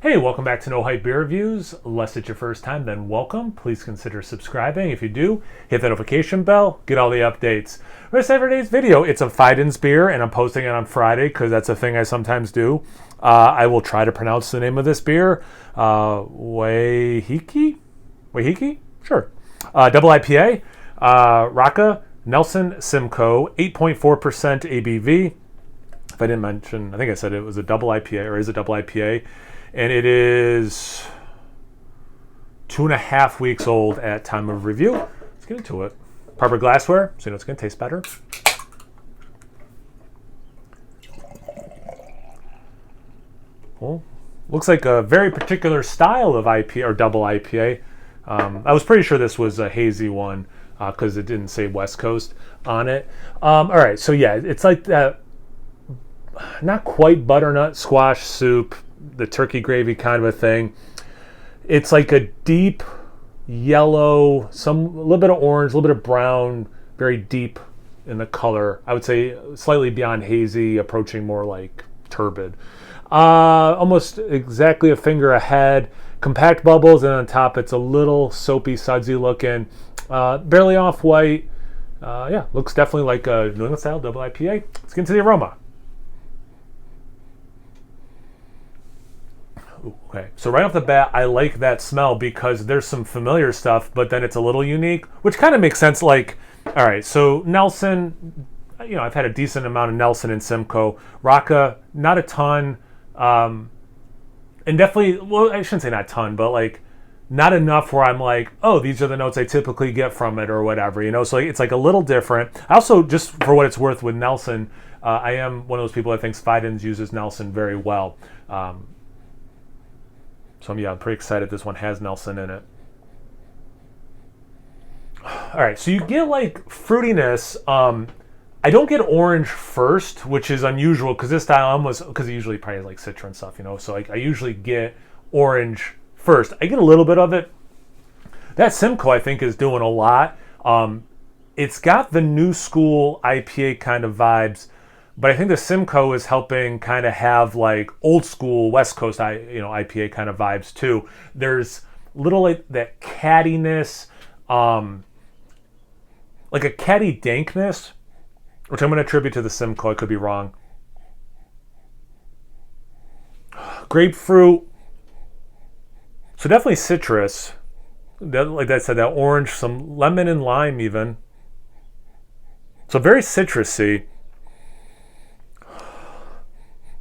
Hey, welcome back to No Hype Beer Reviews. Unless it's your first time, then welcome. Please consider subscribing. If you do, hit the notification bell, get all the updates. For today's video, it's a Fidens beer, and I'm posting it on Friday because that's a thing I sometimes do. I will try to pronounce the name of this beer. Weiheke? Weiheke? Sure. Double IPA. Raka, Nelson Simcoe, 8.4% ABV. If I didn't mention, I think I said it was a double IPA, or is a double IPA. And it is 2.5 weeks old at time of review. Let's get into it. Proper glassware, so you know it's going to taste better. Well, looks like a very particular style of IPA or double IPA. I was pretty sure this was a hazy one because it didn't say West Coast on it. All right, so yeah, it's like that, not quite butternut squash soup, the turkey gravy kind of a thing. It's like a deep yellow, a little bit of orange, a little bit of brown, very deep in the color. I would say slightly beyond hazy, approaching more like turbid. Almost exactly a finger ahead. Compact bubbles, and on top it's a little soapy, sudsy looking. Barely off-white. Yeah, looks definitely like a New England style double IPA. Let's get into the aroma. Okay, so right off the bat, I like that smell because there's some familiar stuff, but then it's a little unique, which kind of makes sense. Like, all right, so Nelson, you know, I've had a decent amount of Nelson and Simcoe. Raka, not a ton. And definitely, well, I shouldn't say not a ton, but like not enough where I'm like, oh, these are the notes I typically get from it or whatever, you know? So it's like a little different. I also, just for what it's worth with Nelson, I am one of those people that thinks Fidens uses Nelson very well. So yeah, I'm pretty excited this one has Nelson in it. All right, so you get like fruitiness. I don't get orange first, which is unusual because this style almost, because it usually probably has like citra and stuff, you know. So I usually get orange first. I get a little bit of it. That Simcoe I think is doing a lot. It's got the new school IPA kind of vibes. But I think the Simcoe is helping kind of have like old school West Coast, IPA kind of vibes too. There's little like that cattiness, like a catty dankness, which I'm going to attribute to the Simcoe. I could be wrong. Grapefruit. So definitely citrus. Like I said, that orange, some lemon and lime even. So very citrusy.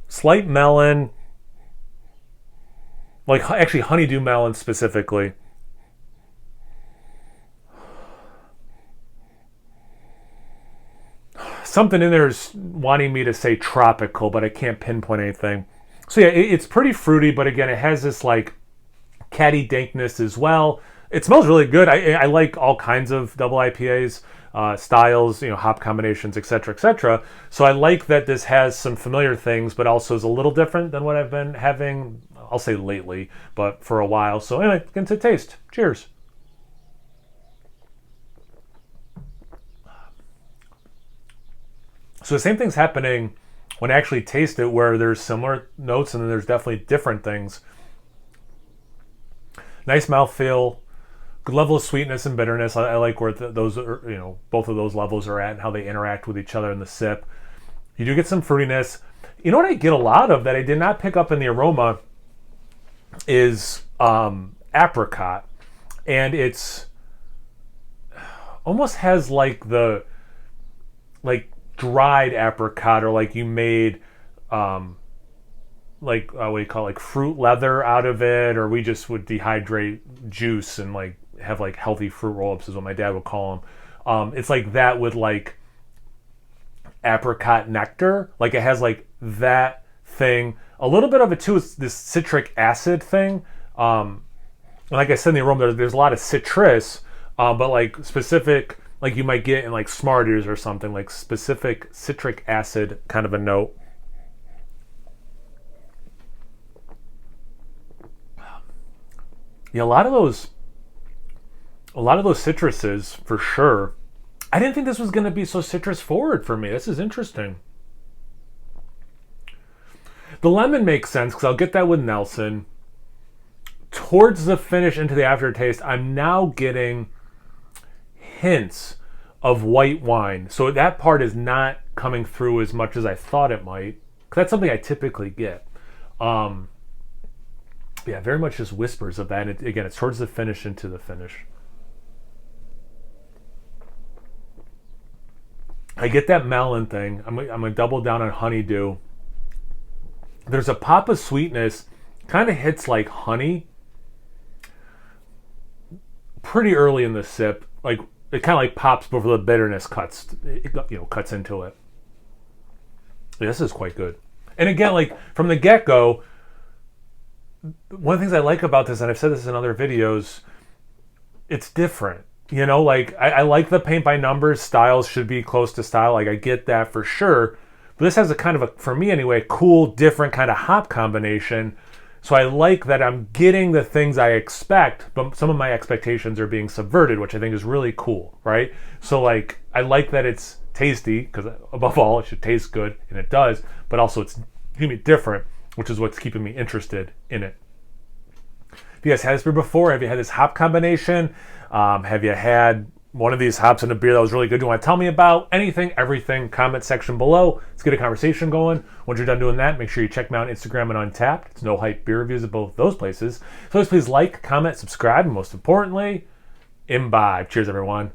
Slight melon, like actually honeydew melon specifically. Something in there is wanting me to say tropical, but I can't pinpoint anything. So yeah, it's pretty fruity, but again, it has this like catty dankness as well. It smells really good. I like all kinds of double IPAs. Styles, hop combinations, etc., etc. So I like that this has some familiar things, but also is a little different than what I've been having, I'll say lately, but for a while. So anyway, get into taste. Cheers. So the same thing's happening when I actually taste it, where there's similar notes and then there's definitely different things. Nice mouthfeel. Good level of sweetness and bitterness. I like where those are, both of those levels are at and how they interact with each other in the sip. You do get some fruitiness. You know what I get a lot of that I did not pick up in the aroma is apricot. And it's almost has like the dried apricot, or like you made what do you call it, like fruit leather out of it, or we just would dehydrate juice and like have like healthy fruit roll-ups is what my dad would call them. It's like that with like apricot nectar. Like it has like that thing. A little bit of it too is this citric acid thing. Like I said in the aroma, there's a lot of citrus, but like specific, like you might get in like Smarties or something, like specific citric acid kind of a note. Yeah, a lot of those citruses for sure. I didn't think this was going to be so citrus forward for me. This is interesting. The lemon makes sense because I'll get that with Nelson. towards the finish into the aftertaste, I'm now getting hints of white wine. So that part is not coming through as much as I thought it might. 'Cause that's something I typically get. Yeah, very much just whispers of that. And again, it's towards the finish into the finish. I get that melon thing. I'm going to double down on honeydew. There's a pop of sweetness. Kind of hits like honey pretty early in the sip. Like it kind of like pops before the bitterness cuts into it. Yeah, this is quite good. And again, like from the get-go, one of the things I like about this, and I've said this in other videos, it's different. You know, like I like the paint by numbers. Styles should be close to style. Like I get that for sure. But this has a kind of a, for me anyway, cool, different kind of hop combination. So I like that I'm getting the things I expect, but some of my expectations are being subverted, which I think is really cool, right? So like I like that it's tasty, because above all, it should taste good, and it does. But also it's going to be different, which is what's keeping me interested in it. Have you guys had this beer before? Have you had this hop combination? Have you had one of these hops in a beer that was really good? You want to tell me about anything, everything? Comment section below. Let's get a conversation going. Once you're done doing that, make sure you check me out on Instagram and Untapped. It's No Hype Beer Reviews at both those places. So please like, comment, subscribe, and most importantly, imbibe. Cheers, everyone.